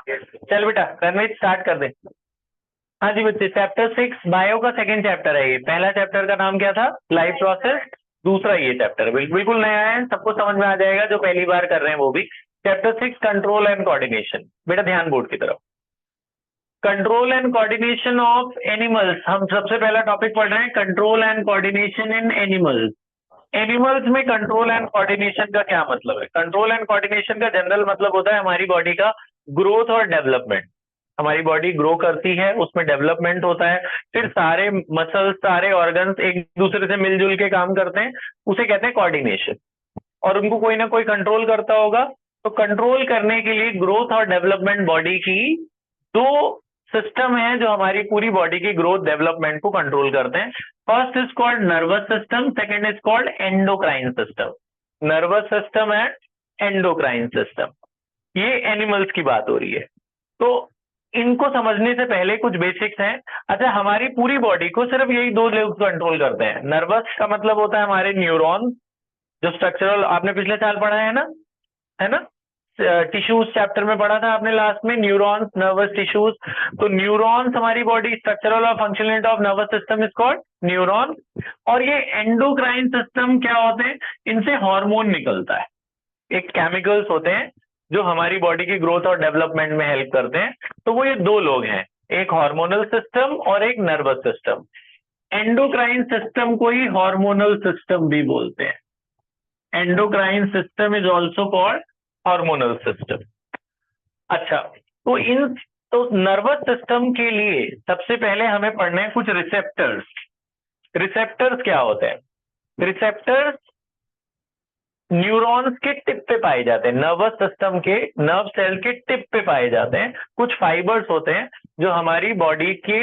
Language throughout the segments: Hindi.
चल बेटा रणवीर स्टार्ट कर दे। हाँ जी बच्चे, चैप्टर 6 बायो का सेकंड चैप्टर है। ये पहला चैप्टर का नाम क्या था? Life process. दूसरा ये चैप्टर है, बिल्कुल नया है, सबको समझ में आ जाएगा जो पहली बार कर रहे हैं वो भी। Chapter 6 control and coordination. बेटा ध्यान बोर्ड की तरफ। Control and coordination of animals, हम सबसे पहला टॉपिक पढ़ रहे हैं, control and coordination in animals. Animals में कंट्रोल एंड कोऑर्डिनेशन का क्या मतलब है? कंट्रोल एंड कोऑर्डिनेशन का जनरल मतलब होता है हमारी बॉडी का ग्रोथ और डेवलपमेंट। हमारी बॉडी ग्रो करती है, उसमें डेवलपमेंट होता है, फिर सारे मसल्स सारे ऑर्गन्स एक दूसरे से मिलजुल के काम करते हैं, उसे कहते हैं कोऑर्डिनेशन। और उनको कोई ना कोई कंट्रोल करता होगा। तो कंट्रोल करने के लिए ग्रोथ और डेवलपमेंट बॉडी की दो सिस्टम है जो हमारी पूरी बॉडी की ग्रोथ डेवलपमेंट को कंट्रोल करते हैं। First is called nervous system, second is called endocrine system. Nervous system and endocrine system, ये एनिमल्स की बात हो रही है। तो इनको समझने से पहले कुछ बेसिक्स हैं। अच्छा, हमारी पूरी बॉडी को सिर्फ यही दो लोग कंट्रोल करते हैं। नर्वस का मतलब होता है हमारे न्यूरॉन, जो स्ट्रक्चरल, आपने पिछले साल पढ़ा है ना? टिश्यूज चैप्टर में पढ़ा था आपने लास्ट में, न्यूरॉन्स, नर्वस टिश्यूज। तो न्यूरॉन्स हमारी बॉडी स्ट्रक्चरल और functional unit of nervous system is called neuron. और ये एंडोक्राइन सिस्टम क्या होते हैं? इनसे हार्मोन निकलता है, एक केमिकल्स होते हैं जो हमारी बॉडी की ग्रोथ और डेवलपमेंट में हेल्प करते हैं। तो वो ये दो लोग हैं, एक हार्मोनल सिस्टम और एक नर्वस सिस्टम। एंडोक्राइन सिस्टम को ही हार्मोनल सिस्टम भी बोलते हैं। Endocrine system is also called hormonal system. अच्छा, तो नर्वस सिस्टम के लिए सबसे पहले हमें पढ़ने हैं कुछ रिसेप्टर्स। रिसेप्टर्स क्या होते हैं? रिसेप्टर्स न्यूरॉन्स के टिप पे पाए जाते हैं, नर्वस सिस्टम के नर्व सेल के टिप पे पाए जाते हैं। कुछ फाइबर्स होते हैं जो हमारी बॉडी के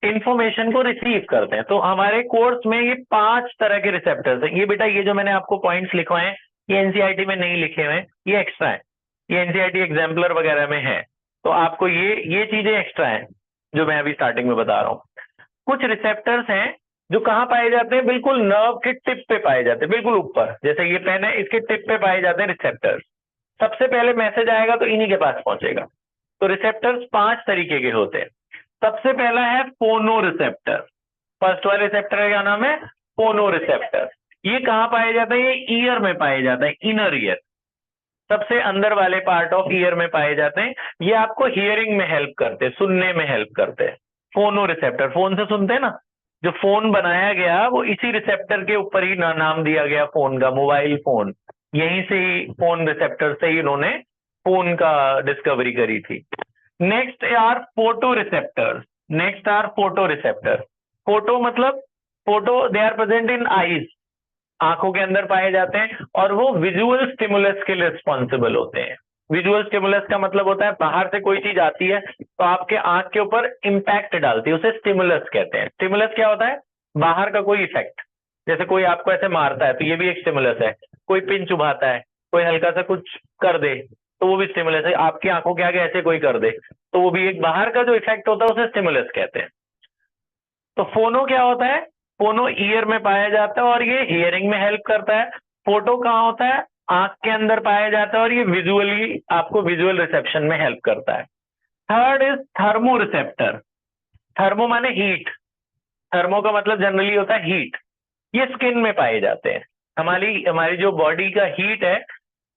इंफॉर्मेशन को रिसीव करते हैं। तो हमारे कोर्स में ये 5 तरह के रिसेप्टर्स हैं। ये बेटा, ये जो मैंने आपको पॉइंट्स लिखवाए हैं, ये एनसीईआरटी में नहीं लिखे हुए हैं, ये एक्स्ट्रा है। ये एनसीईआरटी एग्जाम्पलर वगैरह में है, तो आपको ये चीजें एक्स्ट्रा है जो मैं अभी स्टार्टिंग में बता रहा हूँ। कुछ रिसेप्टर्स हैं जो कहाँ पाए जाते हैं? बिल्कुल नर्व के टिप पे पाए जाते हैं, बिल्कुल ऊपर, जैसे ये पेन है, इसके टिप पे पाए जाते हैं रिसेप्टर्स। सबसे पहले मैसेज आएगा तो इन्हीं के पास पहुंचेगा। तो रिसेप्टर्स 5 तरीके के होते हैं। सबसे पहला है फोनो रिसेप्टर। फर्स्ट वाले रिसेप्टर का क्या नाम है? फोनो रिसेप्टर। ये कहाँ पाए जाते हैं? ये ईयर में पाए जाते हैं, इनर ईयर, सबसे अंदर वाले पार्ट ऑफ ईयर में पाए जाते हैं। ये आपको हियरिंग में हेल्प करते हैं, सुनने में हेल्प करते हैं। फोनो रिसेप्टर, फोन से सुनते हैं ना, जो फोन बनाया गया वो इसी रिसेप्टर के ऊपर ही नाम दिया गया फोन का, मोबाइल फोन। यहीं से ही फोन रिसेप्टर से ही इन्होंने फोन का डिस्कवरी करी थी। Next are photo receptors. Next are photo receptor. Photo मतलब photo, they are present in eyes, आंखों के अंदर पाए जाते हैं, और वो विजुअल स्टिमुलस के लिए रिस्पॉन्सिबल होते हैं। विजुअल स्टिमुलस का मतलब होता है बाहर से कोई चीज आती है तो आपके आंख के ऊपर इंपैक्ट डालती है, उसे स्टिमुलस कहते हैं। स्टिमुलस क्या होता है? बाहर का कोई इफेक्ट, जैसे कोई आपको ऐसे मारता है तो ये भी एक स्टिमुलस है। कोई पिन चुभाता है, कोई हल्का सा कुछ कर दे तो वो भी स्टिमुलस है। आपकी आंखों के आगे ऐसे कोई कर दे तो वो भी एक बाहर का जो इफेक्ट होता है उसे स्टिमुलस कहते हैं। तो फोनो क्या होता है? फोनो ईयर में पाया जाता है और ये हियरिंग में हेल्प करता है। फोटो कहाँ होता है? आंख के अंदर पाया जाता है और ये विजुअली आपको विजुअल रिसेप्शन में हेल्प करता है। Third is thermo receptor. Thermo माने हीट, थर्मो का मतलब जनरली होता है हीट। ये स्किन में पाए जाते हैं। हमारी हमारी जो बॉडी का हीट है,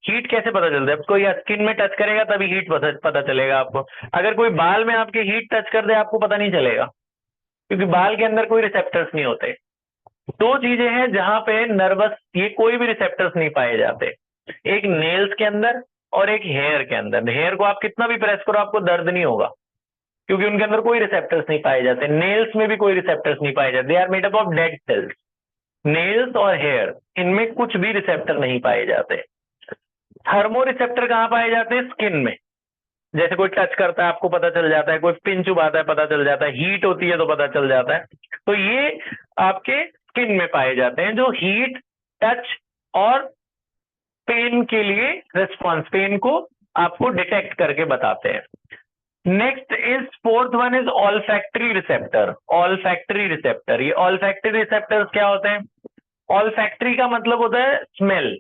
हीट कैसे पता चलता है? कोई स्किन में टच करेगा तभी हीट पता चलेगा आपको। अगर कोई बाल में आपके हीट टच कर दे आपको पता नहीं चलेगा, क्योंकि बाल के अंदर कोई रिसेप्टर्स नहीं होते। दो चीजें हैं जहां पे नर्वस, ये कोई भी रिसेप्टर्स नहीं पाए जाते, एक नेल्स के अंदर और एक हेयर के अंदर। हेयर को आप कितना भी प्रेस करो आपको दर्द नहीं होगा, क्योंकि उनके अंदर कोई रिसेप्टर्स नहीं पाए जाते। नेल्स में भी कोई रिसेप्टर्स नहीं पाए जाते, they are made up of dead cells. Nails और हेयर, इनमें कुछ भी रिसेप्टर नहीं पाए जाते। थर्मो रिसेप्टर कहाँ पाए जाते हैं? स्किन में। जैसे कोई टच करता है आपको पता चल जाता है, कोई पिन चुभाता है पता चल जाता है, हीट होती है तो पता चल जाता है। तो ये आपके स्किन में पाए जाते हैं, जो हीट, टच और पेन के लिए रिस्पॉन्स, पेन को आपको डिटेक्ट करके बताते हैं। Next is fourth one is olfactory receptor. Olfactory receptor, ये ऑलफैक्टरी रिसेप्टर्स क्या होते हैं? ऑलफैक्टरी का मतलब होता है स्मेल।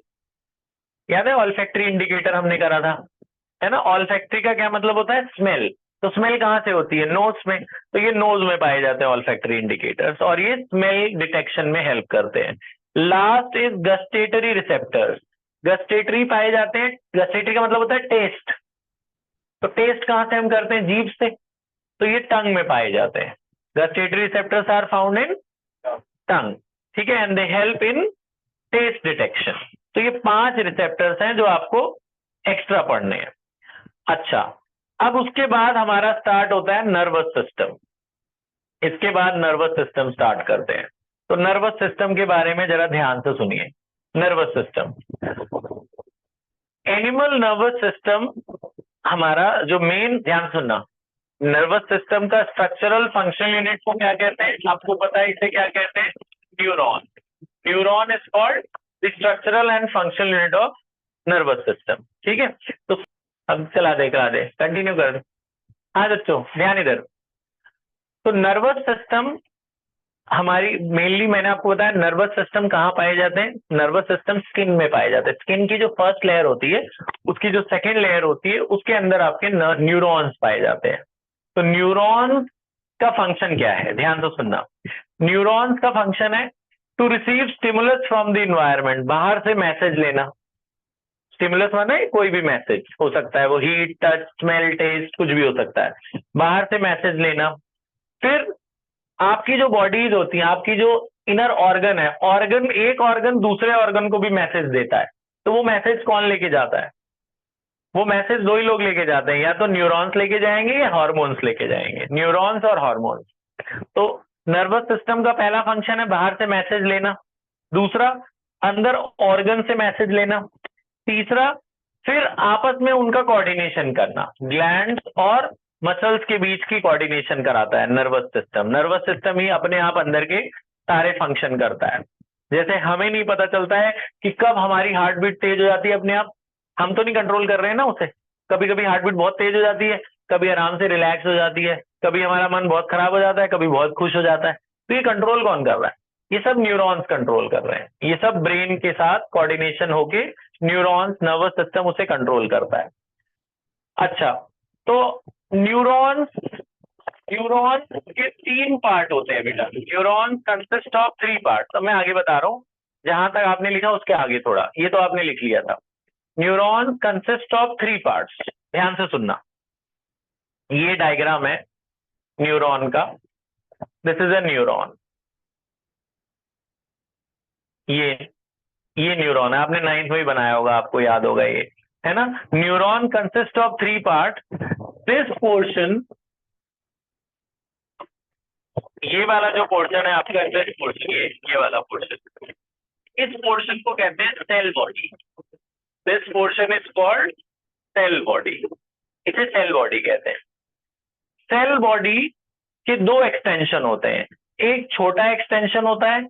याद है ऑलफैक्टरी इंडिकेटर हमने करा था, है ना। ऑल्फैक्टरी का क्या मतलब होता है, स्मेल। तो स्मेल कहाँ से होती है, नोज में। तो ये नोज में पाए जाते हैं ऑल्फैक्टरी इंडिकेटर्स, और ये स्मेल डिटेक्शन में हेल्प करते हैं। Last is gustatory receptors. Gustatory पाए जाते हैं, गस्टेटरी का मतलब होता है टेस्ट। तो टेस्ट कहाँ से हम करते हैं, जीभ से। तो ये टंग में पाए जाते हैं। Gustatory receptors are found in tongue, ठीक है, and they help in taste detection. तो ये 5 रिसेप्टर्स हैं जो आपको एक्स्ट्रा पढ़ने हैं। अच्छा, अब उसके बाद हमारा स्टार्ट होता है नर्वस सिस्टम। इसके बाद नर्वस सिस्टम स्टार्ट करते हैं। तो नर्वस सिस्टम के बारे में जरा ध्यान से सुनिए। Nervous system, animal nervous system हमारा जो मेन, ध्यान सुनना, नर्वस सिस्टम का स्ट्रक्चरल फंक्शनल यूनिट को क्या कहते हैं, आपको पता है इसे क्या कहते हैं, neuron. Neuron is called the structural and functional unit of nervous system, ठीक है। तो अब चला दे कंटिन्यू कर। हाँ बच्चों ध्यान इधर। तो नर्वस सिस्टम हमारी मेनली, मैंने आपको बताया नर्वस सिस्टम कहाँ पाए जाते हैं, नर्वस सिस्टम स्किन में पाए जाते हैं। स्किन की जो फर्स्ट लेयर होती है, उसकी जो सेकेंड लेयर होती है, उसके अंदर आपके न्यूरॉन्स पाए जाते हैं। तो न्यूरॉन्स का फंक्शन क्या है, ध्यान से सुनना। न्यूरॉन्स का फंक्शन है to receive stimulus from the environment, बाहर से मैसेज लेना। स्टिमुलस माने कोई भी मैसेज हो सकता है, वो हीट, टच, स्मेल, टेस्ट, कुछ भी हो सकता है, बाहर से मैसेज लेना। फिर आपकी जो बॉडीज होती है, आपकी जो इनर ऑर्गन है, ऑर्गन, एक ऑर्गन दूसरे ऑर्गन को भी मैसेज देता है। तो वो मैसेज कौन लेके जाता है, वो मैसेज 2 ही लोग लेके जाते हैं, या तो न्यूरॉन्स लेके जाएंगे या हार्मोन्स लेके जाएंगे, न्यूरॉन्स और हार्मोन्स। तो नर्वस सिस्टम का पहला फंक्शन है बाहर से मैसेज लेना, दूसरा अंदर ऑर्गन से मैसेज लेना, तीसरा फिर आपस में उनका कोऑर्डिनेशन करना, ग्लैंड्स और मसल्स के बीच की कोऑर्डिनेशन कराता है नर्वस सिस्टम। नर्वस सिस्टम ही अपने आप अंदर के सारे फंक्शन करता है। जैसे हमें नहीं पता चलता है कि कब हमारी हार्ट बीट तेज हो जाती है अपने आप, हम तो नहीं कंट्रोल कर रहे हैं ना उसे। कभी कभी हार्ट बीट बहुत तेज हो जाती है, कभी आराम से रिलैक्स हो जाती है, कभी हमारा मन बहुत खराब हो जाता है, कभी बहुत खुश हो जाता है। तो ये कंट्रोल कौन कर रहा है, ये सब न्यूरॉन्स कंट्रोल कर रहे हैं। ये सब ब्रेन के साथ कोऑर्डिनेशन होके न्यूरॉन्स, नर्वस सिस्टम उसे कंट्रोल करता है। अच्छा, तो न्यूरॉन्स, न्यूरॉन्स के 3 पार्ट होते हैं बेटा। Neuron consist of 3 part. तो मैं आगे बता रहा हूं, जहां तक आपने लिखा उसके आगे थोड़ा, ये तो आपने लिख लिया था। न्यूरॉन कंसिस्ट ऑफ 3 पार्ट्स, ध्यान से सुनना। ये डायग्राम है न्यूरॉन का, दिस इज अ न्यूरॉन। ये न्यूरॉन है, आपने 9th में ही बनाया होगा, आपको याद होगा ये, है ना। Neuron consist of 3 part. This portion, ये वाला जो पोर्शन है आपका इंटरेस्ट पोर्शन, ये वाला पोर्शन, इस पोर्शन को कहते हैं cell body. This portion is called cell body, इसे सेल बॉडी कहते हैं। सेल बॉडी के 2 एक्सटेंशन होते हैं। एक छोटा एक्सटेंशन होता है,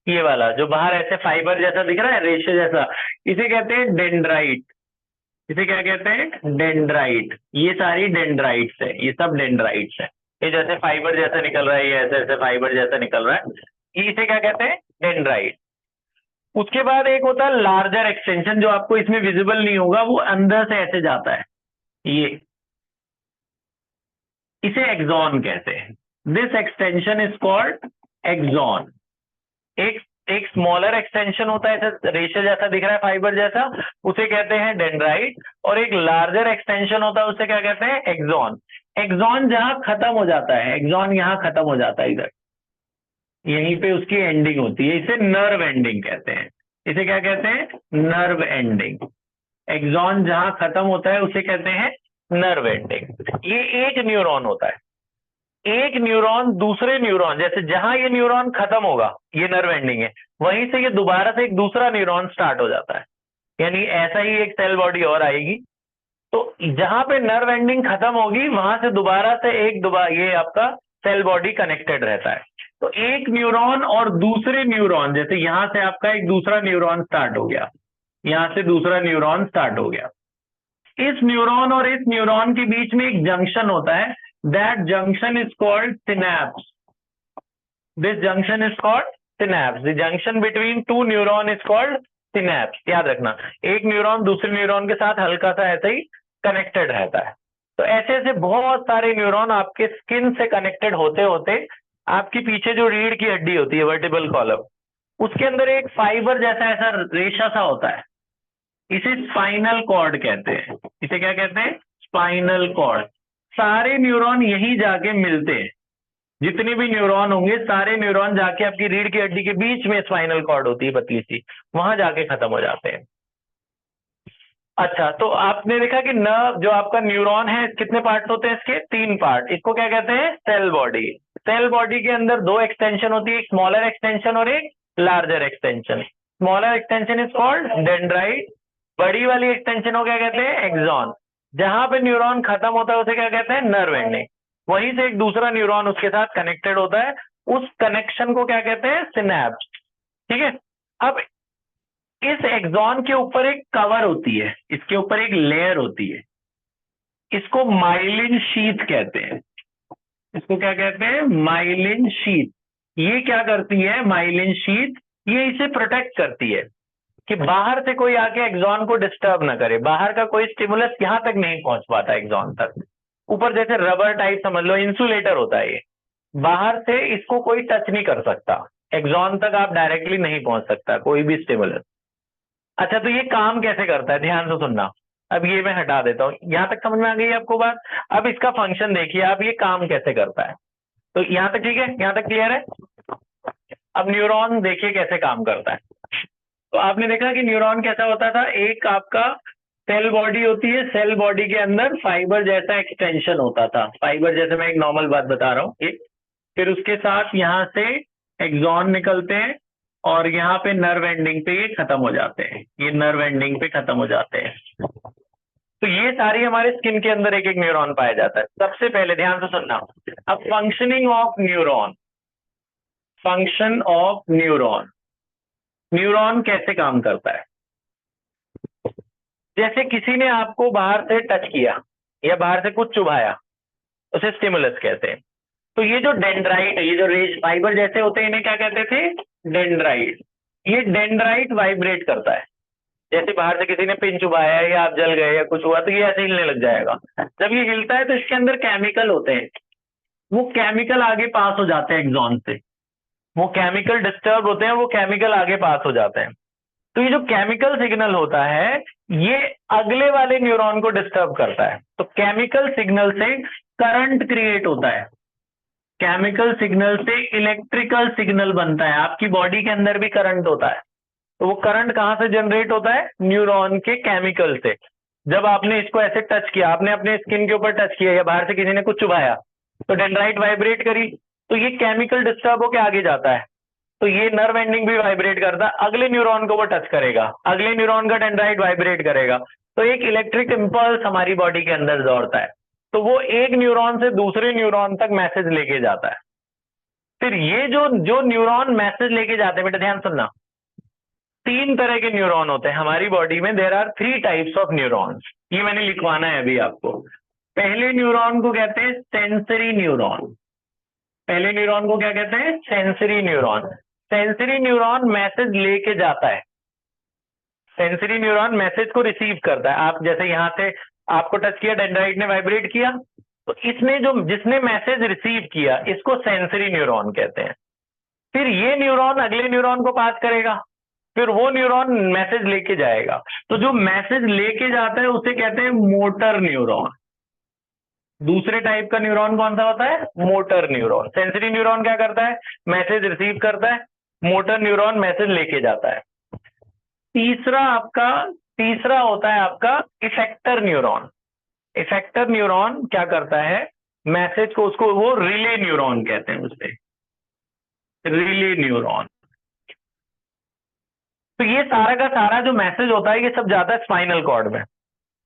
ये वाला जो बाहर ऐसे फाइबर जैसा दिख रहा है, रेशे जैसा, इसे कहते हैं डेंड्राइट। इसे क्या कहते हैं, डेंड्राइट। ये सारी डेंड्राइट्स है, ये सब डेंड्राइट्स है। ये जैसे फाइबर जैसा निकल रहा है, ये ऐसे ऐसे फाइबर जैसा निकल रहा है, इसे क्या कहते हैं, डेंड्राइट। उसके बाद एक होता है लार्जर एक्सटेंशन, जो आपको इसमें विजिबल नहीं होगा, वो अंदर से ऐसे जाता है, ये, इसे एक्सॉन कहते हैं। This extension is called axon. एक एक स्मॉलर एक्सटेंशन होता है, ऐसा रेशे जैसा दिख रहा है, फाइबर जैसा, उसे कहते हैं डेंड्राइट। और एक लार्जर एक्सटेंशन होता है, उसे क्या कहते हैं, एक्सॉन। एक्सॉन जहां खत्म हो जाता है, एक्सॉन यहां खत्म हो जाता है, इधर यहीं पे उसकी एंडिंग होती है, इसे नर्व एंडिंग कहते हैं। इसे क्या कहते हैं, नर्व एंडिंग। एक्सॉन जहां खत्म होता है उसे कहते हैं नर्व एंडिंग। ये एक न्यूरॉन होता है। एक न्यूरॉन दूसरे न्यूरॉन, जैसे जहां ये न्यूरॉन खत्म होगा, ये नर्व एंडिंग है, वहीं से ये दोबारा से एक दूसरा न्यूरॉन स्टार्ट हो जाता है। यानी ऐसा ही एक सेल बॉडी और आएगी। तो जहां पे नर्व एंडिंग खत्म होगी, वहां से दोबारा से ये आपका सेल बॉडी कनेक्टेड रहता है। तो एक न्यूरॉन और दूसरे न्यूरॉन, जैसे यहां से आपका एक दूसरा न्यूरॉन स्टार्ट हो गया, यहां से दूसरा न्यूरॉन स्टार्ट हो गया, इस न्यूरॉन और इस न्यूरॉन के बीच में एक जंक्शन होता है, that junction is called synapse. This junction is called synapse. The junction between 2 neuron is called synapse. याद रखना, एक न्यूरॉन दूसरे न्यूरॉन के साथ हल्का सा ऐसे ही कनेक्टेड रहता है। तो ऐसे ऐसे बहुत सारे न्यूरॉन आपके स्किन से कनेक्टेड होते होते आपकी पीछे जो रीढ़ की हड्डी होती है, वर्टिब्रल कॉलम, उसके अंदर एक फाइबर जैसा ऐसा रेशा सा होता है, इसे स्पाइनल कॉर्ड कहते हैं। इसे क्या कहते हैं? Spinal cord. सारे न्यूरॉन यही जाके मिलते हैं, जितने भी न्यूरॉन होंगे सारे न्यूरॉन जाके आपकी रीढ़ की हड्डी के बीच में स्पाइनल कॉर्ड होती है पतली सी, वहां जाके खत्म हो जाते हैं। अच्छा, तो आपने देखा कि नर्व जो आपका न्यूरॉन है, कितने पार्ट्स होते हैं इसके? 3 पार्ट। इसको क्या कहते हैं? Cell body. सेल बॉडी के अंदर 2 एक्सटेंशन होती है, एक स्मॉलर एक्सटेंशन और एक larger extension. Smaller extension is called dendrite, बड़ी वाली एक्सटेंशन को क्या कहते हैं? एक्सॉन। जहां पे न्यूरॉन खत्म होता है उसे क्या कहते हैं? Nerve ending. वहीं से एक दूसरा न्यूरॉन उसके साथ कनेक्टेड होता है, उस कनेक्शन को क्या कहते हैं? सिनैप्स। ठीक है। अब इस एक्सॉन के ऊपर एक कवर होती है, इसके ऊपर एक लेयर होती है, इसको माइलिन शीथ कहते हैं। इसको क्या कहते हैं? Myelin sheath. ये क्या करती है माइलिन शीथ? ये इसे प्रोटेक्ट करती है कि बाहर से कोई आके एक्सॉन को डिस्टर्ब ना करे, बाहर का कोई स्टिमुलस यहां तक नहीं पहुंच पाता एक्सॉन तक। ऊपर जैसे रबर टाइप समझ लो, इंसुलेटर होता है ये, बाहर से इसको कोई टच नहीं कर सकता, एक्सॉन तक आप डायरेक्टली नहीं पहुंच सकता कोई भी स्टिमुलस। अच्छा, तो ये काम कैसे करता है? ध्यान से सुनना। अब ये मैं हटा देता हूं, यहां तक समझ में आ गई आपको बात? अब इसका फंक्शन देखिए आप, ये काम कैसे करता है। तो यहां तक ठीक है, यहां तक क्लियर है? अब न्यूरॉन देखिए कैसे काम करता है। तो आपने देखा कि न्यूरॉन कैसा होता था, एक आपका सेल बॉडी होती है, सेल बॉडी के अंदर फाइबर जैसा एक्सटेंशन होता था, फाइबर जैसे, मैं एक नॉर्मल बात बता रहा हूँ। फिर उसके साथ यहाँ से एक्सॉन निकलते हैं और यहाँ पे नर्व एंडिंग पे ये खत्म हो जाते हैं, ये नर्व एंडिंग पे खत्म हो जाते हैं। तो ये सारी हमारे स्किन के अंदर एक एक न्यूरॉन पाया जाता है। सबसे पहले ध्यान से सुनना, अब functioning of neuron, function of neuron, neuron कैसे काम करता है। जैसे किसी ने आपको बाहर से टच किया या बाहर से कुछ चुभाया, उसे स्टिमुलस कहते हैं। तो ये जो डेंड्राइट है, ये जो रेज फाइबर जैसे होते हैं, इन्हें क्या कहते थे? डेंड्राइट। ये डेंड्राइट वाइब्रेट करता है, जैसे बाहर से किसी ने पिन चुभाया या आप जल गए या कुछ हुआ तो ये ऐसे हिलने लग जाएगा। जब ये हिलता है तो इसके अंदर केमिकल होते हैं, वो केमिकल आगे पास हो जाते हैं एक्सॉन से, वो केमिकल डिस्टर्ब होते हैं, वो केमिकल आगे पास हो जाते हैं। तो ये जो केमिकल सिग्नल होता है ये अगले वाले न्यूरॉन को डिस्टर्ब करता है। तो केमिकल सिग्नल से करंट क्रिएट होता है, केमिकल सिग्नल से इलेक्ट्रिकल सिग्नल बनता है। आपकी बॉडी के अंदर भी करंट होता है, तो वो करंट कहां से जनरेट होता है? न्यूरॉन के केमिकल से। जब आपने इसको ऐसे टच किया, आपने अपने स्किन के ऊपर टच किया या बाहर से किसी ने कुछ चुभाया तो डेंड्राइट वाइब्रेट करी, तो ये केमिकल डिस्टर्ब होकर आगे जाता है, तो ये नर्व एंडिंग भी वाइब्रेट करता है, अगले न्यूरॉन को वो टच करेगा, अगले न्यूरॉन का डेंड्राइट वाइब्रेट करेगा, तो एक इलेक्ट्रिक इंपल्स हमारी बॉडी के अंदर दौड़ता है, तो वो एक न्यूरॉन से दूसरे न्यूरॉन तक मैसेज लेके जाता है। फिर ये जो जो न्यूरॉन मैसेज लेके जाते हैं, बेटा ध्यान सुनना, 3 तरह के न्यूरॉन होते हैं हमारी बॉडी में। There are 3 types of neurons, ये मैंने लिखवाना है अभी आपको। पहले न्यूरॉन को कहते हैं सेंसरी न्यूरॉन। पहले न्यूरॉन को क्या कहते हैं? Sensory neuron. Sensory neuron message लेके जाता है, सेंसरी न्यूरॉन मैसेज को रिसीव करता है। आप जैसे यहां से आपको टच किया, डेंड्राइट ने वाइब्रेट किया, तो इसने जो जिसने मैसेज रिसीव किया इसको सेंसरी न्यूरॉन कहते हैं। फिर ये न्यूरॉन अगले न्यूरॉन को पास करेगा, फिर वो न्यूरॉन मैसेज लेके जाएगा, तो जो मैसेज लेके जाता है उसे कहते हैं मोटर न्यूरॉन। दूसरे टाइप का न्यूरॉन कौन सा होता है? Motor neuron. सेंसरी न्यूरॉन क्या करता है? मैसेज रिसीव करता है, मोटर न्यूरॉन मैसेज लेके जाता है। तीसरा होता है आपका इफेक्टर न्यूरॉन। इफेक्टर न्यूरॉन क्या करता है? मैसेज को, उसको वो रिले न्यूरॉन कहते हैं, उसे रिले न्यूरॉन। तो ये सारा का सारा जो मैसेज होता है ये सब जाता है स्पाइनल कॉर्ड में।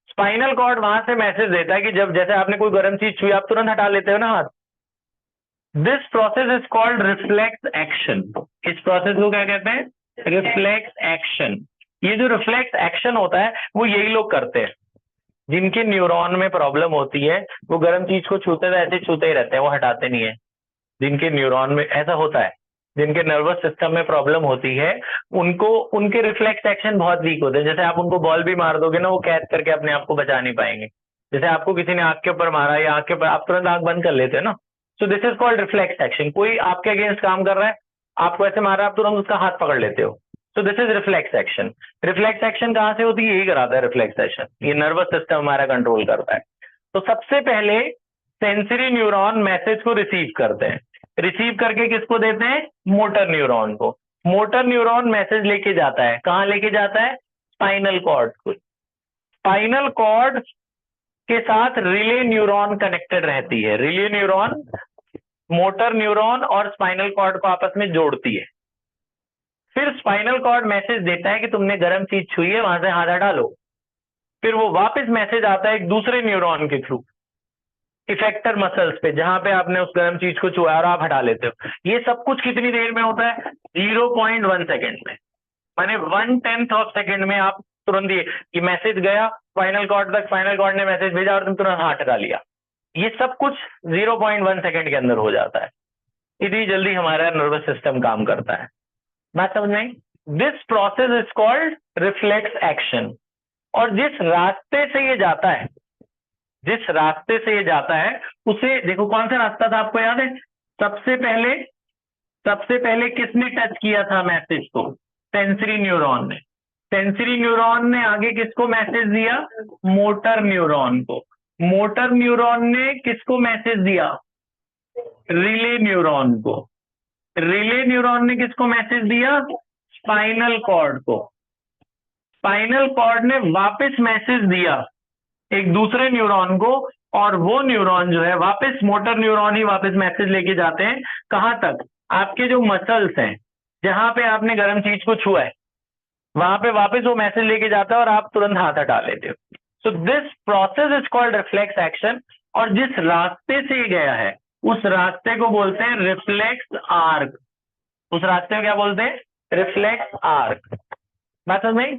स्पाइनल कॉर्ड वहां से मैसेज देता है कि जब जैसे आपने कोई गर्म चीज छुई, आप तुरंत हटा लेते हो ना हाथ। This process is called reflex action. इस प्रोसेस को क्या कहते हैं? Reflex action. ये जो रिफ्लेक्स एक्शन होता है वो यही लोग करते हैं जिनके न्यूरॉन में प्रॉब्लम होती है, वो गर्म चीज को छूते तो ऐसे छूते ही रहते हैं, वो हटाते नहीं है। जिनके न्यूरॉन में ऐसा होता है, जिनके नर्वस सिस्टम में प्रॉब्लम होती है, उनको उनके रिफ्लेक्स एक्शन बहुत वीक होते हैं। जैसे आप उनको बॉल भी मार दोगे ना, वो कैच करके अपने आप को बचा नहीं पाएंगे, जैसे आपको किसी ने आंख के ऊपर मारा या आंख के ऊपर, आप तुरंत आंख बंद कर लेते हो ना। So this is called reflex action. कोई आपके अगेंस्ट काम कर रहा है, आपको ऐसे मारा, आप तुरंत उसका हाथ पकड़ लेते हो। So this is reflex action. Reflex action कहाँ से होती है? यही कराता है रिफ्लेक्स एक्शन, ये नर्वस सिस्टम हमारा कंट्रोल करता है। तो सबसे पहले सेंसरी न्यूरॉन मैसेज को रिसीव करते हैं, रिसीव करके किसको देते हैं? मोटर न्यूरॉन को। मोटर न्यूरॉन मैसेज लेके जाता है, कहाँ लेके जाता है? स्पाइनल कॉर्ड को। स्पाइनल कॉर्ड के साथ रिले न्यूरॉन कनेक्टेड रहती है। रिले न्यूरॉन मोटर न्यूरॉन और स्पाइनल कॉर्ड को आपस में जोड़ती है। फिर स्पाइनल कॉर्ड मैसेज देता है कि तुमने गर्म चीज छुई है, वहां से हाथ हटा लो। फिर वो वापस मैसेज आता है एक दूसरे न्यूरॉन के थ्रू इफेक्टर मसल्स पे, जहां पे आपने उस गर्म चीज को छुआ और आप हटा लेते हो। ये सब कुछ कितनी देर में होता है? 0.1 सेकेंड में, माने 1/10 ऑफ सेकेंड में आप तुरंत ये मैसेज गया स्पाइनल कॉर्ड तक, स्पाइनल कॉर्ड ने मैसेज भेजा और तुम तुरंत हाथ हटा लिया। ये सब कुछ 0.1 सेकेंड के अंदर हो जाता है। इतनी जल्दी हमारा नर्वस सिस्टम काम करता है। बात समझ में आई? This process is called reflex action. और जिस रास्ते से ये जाता है, जिस रास्ते से ये जाता है उसे देखो, कौन सा रास्ता था आपको याद है? सबसे पहले किसने टच किया था मैसेज को? सेंसरी न्यूरॉन ने। सेंसरी न्यूरॉन ने आगे किसको मैसेज दिया? मोटर न्यूरॉन को। मोटर न्यूरॉन ने किसको मैसेज दिया? रिले न्यूरॉन को। रिले न्यूरॉन ने किसको मैसेज दिया? स्पाइनल कॉर्ड को। स्पाइनल कॉर्ड ने वापस मैसेज दिया एक दूसरे न्यूरॉन को, और वो न्यूरॉन जो है वापस, मोटर न्यूरॉन ही वापस मैसेज लेके जाते हैं कहां तक? आपके जो मसल्स हैं, जहां पे आपने गर्म चीज को छुआ है, वहां पे वापस वो मैसेज लेके जाता है और आप तुरंत हाथ हटा लेते हो। So this process is called reflex action. और जिस रास्ते से ये गया है उस रास्ते को बोलते हैं रिफ्लेक्स आर्क। उस रास्ते को क्या बोलते हैं? Reflex arc. बात समझ में आई?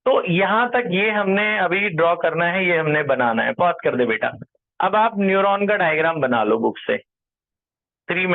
तो यहां तक ये हमने अभी ड्रॉ करना है, ये हमने बनाना है। पॉज कर दे बेटा। अब आप न्यूरॉन का डायग्राम बना लो बुक से। 3